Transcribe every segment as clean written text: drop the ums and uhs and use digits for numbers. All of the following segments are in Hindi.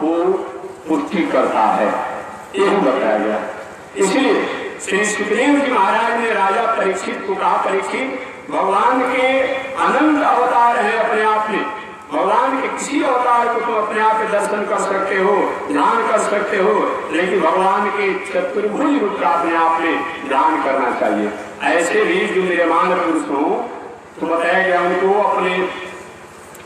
वो पुष्टि करता है, यही बताया गया। इसलिए श्री सुखदेव जी महाराज ने राजा परीक्षित को कहा, परीक्षित भगवान के अनंत अवतार हैं अपने आप में, भगवान के किसी अवतार को तुम अपने आप में दर्शन कर सकते हो, ध्यान कर सकते हो, लेकिन भगवान के चतुर्भुज रूप का अपने आप में ध्यान करना चाहिए। ऐसे भी जो विद्यमान पुरुष हो तो बताया गया उनको अपने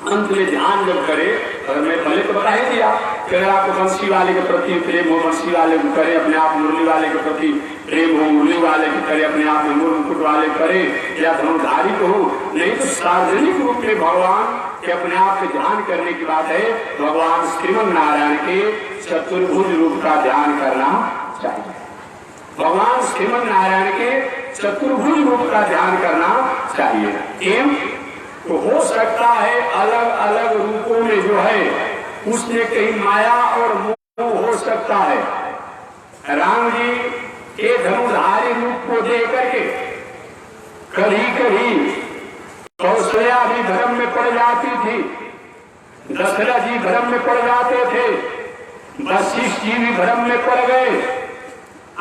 अंत में ध्यान जब करे, और मैं पहले तो बता ही दिया कि अगर आपको बंसी वाले के प्रति प्रेम हो, बंसी वाले को करे, अपने आप मुरली वाले के प्रति प्रेम हो, मुरली वाले को करे, अपने आप में मुकुट वाले करे, या धनुर्धारी को हो, नहीं तो सार्वजनिक रूप में भगवान के अपने आप में ध्यान करने की बात है। भगवान श्रीमन नारायण के चतुर्भुज रूप का ध्यान करना चाहिए, भगवान श्रीमन नारायण के चतुर्भुज रूप का ध्यान करना चाहिए। एवं तो हो सकता है अलग अलग रूपों में जो है उसमें कहीं माया और मोह हो सकता है। राम जी के धनुर्धारी रूप को देख करके कभी कभी कौशल्या भी भ्रम में पड़ जाती थी, दशरथ जी भ्रम में पड़ जाते थे, वशिष्ठ जी भी भ्रम में पड़ गए।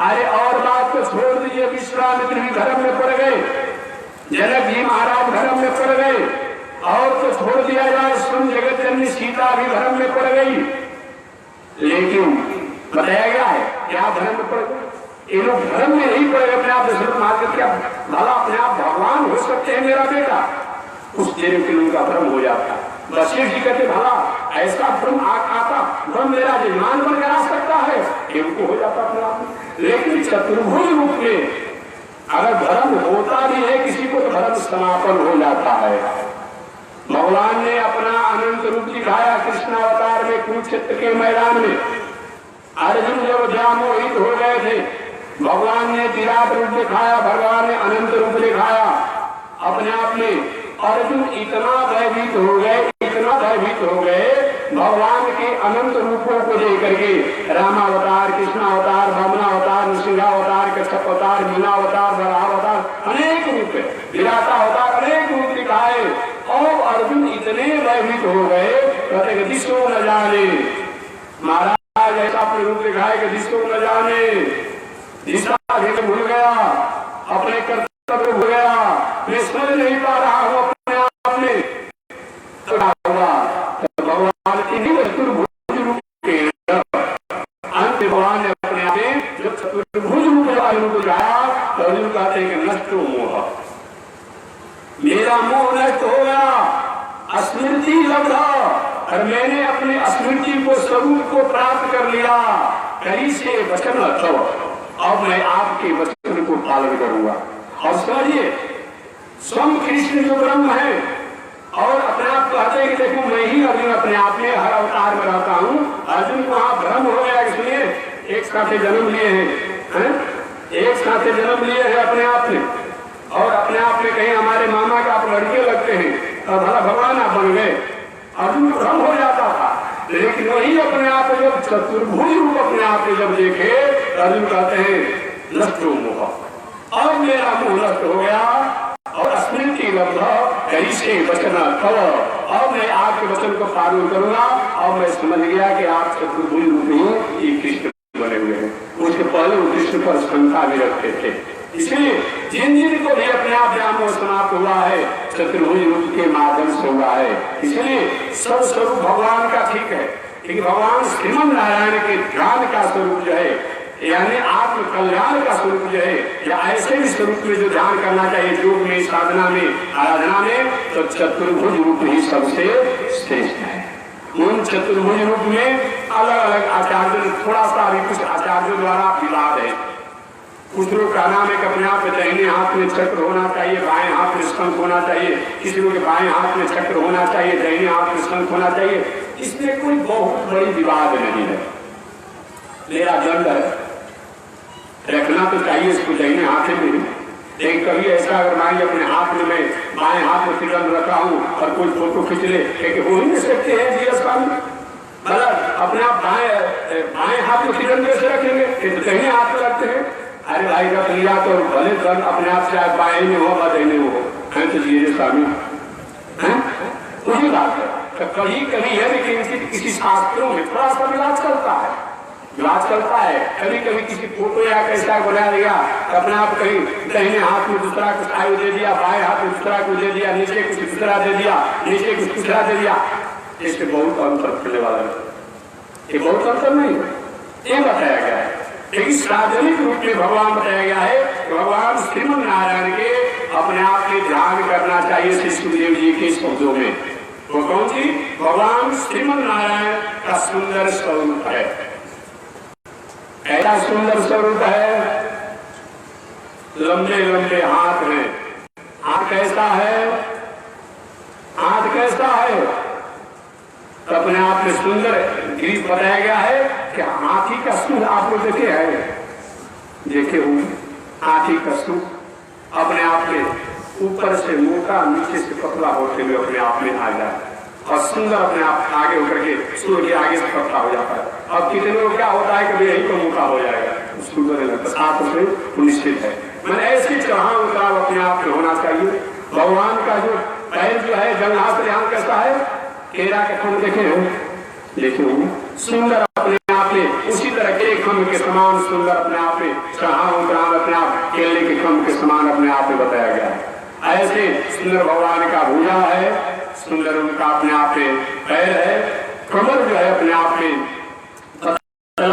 अरे और बात तो छोड़ दीजिए, विश्वामित्र भी भ्रम में पड़ गए, जनक जी महाराज भ्रम में पड़ गए, और तो छोड़ दिया जाए स्वयं जगत जननी सीता भी भ्रम में पड़ गई। लेकिन बताया गया है क्या भ्रम में पड़ गए? ये लोग भ्रम में नहीं पड़े, अपने आप दशरथ मार्ग क्या भला अपने आप भगवान हो सकते हैं मेरा बेटा, उस देर के लोगों का भ्रम हो जाता। वशिष्ठ जी कहते भला ऐसा भ्रम आता, भ्रम मेरा जजमान बनकर आ सकता है, ये उनको हो जाता अपने आप में। लेकिन चतुर्भुज रूप में अगर भ्रम होता भी है किसी को तो भ्रम समापन हो जाता है। भगवान ने अपना अनंत रूप दिखाया कृष्णावतार में, कुरुक्षेत्र के मैदान में अर्जुन जब व्यामोहित हो गए थे, भगवान ने विराट रूप दिखाया, भगवान ने अनंत रूप दिखाया अपने आप में। अर्जुन इतना भयभीत हो गए, इतना भयभीत हो गए भगवान के अनंत रूपों को लेकर के, रामावतार, कृष्णावतार, वामनावतार, नृसिंहावतार, कच्छप अवतार, मीनावतार, वराहावतार, अनेक रूप, विराटावतार, अनेक रूप दिखाए। और अर्जुन इतने भयभीत हो गए, कहते दिशो न जाने, महाराज ऐसा अपने रूप दिखाए कि दिशो न जाने, दिशा भूल गया, अपने कर्तव्य भूल गया, मैं समझ नहीं पा रहा हूँ अपने आप में। तो भगवान की चतुर्भुज रूप के अंत भगवान ने अपने आप में जब चतुर्भुज रूप को दिखाया तो अर्जुन कहते हैं कि नष्ट मोह, मेरा मोह नष्ट हो गया, स्मृति लब्धा, और मैंने अपने स्मृति को स्वरूप को प्राप्त कर लिया। कहीं से वचन तो अब मैं आपके वचन को पालन करूंगा। और समझिए स्वयं कृष्ण जो ब्रह्म है और अपने आप कहते हैं कि देखो मैं ही अर्जुन अपने आप में हर अवतार में रहता हूँ। अर्जुन को वहां भ्रम हो गया, इसलिए एक साथ जन्म लिए हैं, एक साथ जन्म लिए हैं अपने आप में, और अपने आप में कहीं हमारे मामा के आप लड़के लगते हैं और भला भगवान आप बन गए। अर्जुन को भ्रम हो जाता था, लेकिन वही अपने आप जब चतुर्भुज रूप अपने आप में जब देखे, अर्जुन कहते हैं नष्ट मोह, और मेरा मोह नष्ट हो गया, और स्मृति लब्धा कैसे वचन फल, और मैं आपके वचन को पालन करूंगा। और मैं समझ गया कि आप चतुर्भुज रूप में ही कृष्ण बने हुए हैं। उसके पहले वो कृष्ण पर शंका भी रखते थे, इसलिए जिन जिन को भी अपने आप व्यामोह समाप्त हुआ है चतुर्भुज रूप के माध्यम से हुआ है। इसलिए सब स्वरूप भगवान का ठीक है, लेकिन भगवान श्रीमन नारायण के ध्यान का स्वरूप जो है, यानी आत्म कल्याण का स्वरूप जो है, या ऐसे भी स्वरूप में जो ध्यान करना चाहिए योग में, साधना में, आराधना में, तो चतुर्भुज रूप ही सबसे श्रेष्ठ है। उन चतुर्भुज रूप में अलग अलग आचार्य, थोड़ा सा अभी कुछ आचार्यों द्वारा विवाद है। कुछ लोग का नाम है कि अपने आप में दाहिने हाथ में चक्र होना चाहिए, बाएं हाथ में शंख होना चाहिए, किसी को बाएं हाथ में चक्र होना चाहिए, दाहिने हाथ में शंख होना चाहिए। इसमें कोई बहुत बड़ी विवाद नहीं है, मेरा दंड है, रखना तो चाहिए इसको दाहिने हाथ में। लेकिन कभी ऐसा अगर मान लीजिए अपने हाथ में मैं बाएं हाथ में तिरंग रखा हूँ और कोई फोटो खींच ले, हो ही नहीं सकते हैं जी स्वामी, मतलब अपने आप बाएं हाथ में तिरंग कैसे रखेंगे, दाहिने हाथ में रखते हैं। अरे भाई रख लिया तो भले धन अपने आप से बाएं में हो, दाहिने में हो, है तो जी स्वामी, है वही बात है। तो कभी कभी है लेकिन किसी शास्त्रों में थोड़ा सा विवाद चलता है, विवाद चलता है। कभी कभी किसी फोटो या कैसा बना दिया, अपने आप कहीं दाहिने हाथ में दूसरा कुछ आयु दे दिया, बाएं हाथ में दूसरा कुछ दे दिया, नीचे कुछ दूसरा दे दिया, नीचे कुछ दूसरा दे दिया, इससे बहुत अंतर चलने वाला है। ये बहुत अंतर नहीं है, ये बताया गया है। लेकिन सार्वजनिक रूप में भगवान बताया गया है कि भगवान श्रीमन नारायण के अपने आप में ध्यान करना चाहिए। श्री सुखदेव जी के शब्दों में वो कौन सी, भगवान श्रीमन नारायण का सुंदर स्वरूप है। ऐसा सुंदर स्वरूप है, लंबे लंबे हाथ हैं। हाथ कैसा है, हाथ कैसा है, तो अपने आप में सुंदर गिरी बताया गया है कि हाथी का सूंड आप लोग देखे हैं, देखे होंगे। हाथी का सूंड अपने आप में ऊपर से मोटा, नीचे से पतला होते हुए अपने आप में आ जाए और सुंदर अपने आप आगे होकर के सूर्य के आगे से पतला हो जाता है। अब कितने लोग क्या होता है कि यही तो मोटा हो जाएगा, सुंदर नहीं लगता, साथ में निश्चित है। मैंने ऐसी चढ़ाव उतराव अपने आप में होना चाहिए। भगवान का जो पैर जो है जंघा से यहाँ कैसा है, केरा के खंड देखे हो, देखे हो, सुंदर अपने आप में उसी तरह के खंड के समान सुंदर अपने आप में चढ़ाव उतराव अपने आप केले के खंड के समान अपने आप में बताया गया है। ऐसे सुंदर भगवान का भुजा है, सुंदर उनका अपने आप में पैर है, कमर जो है अपने आप में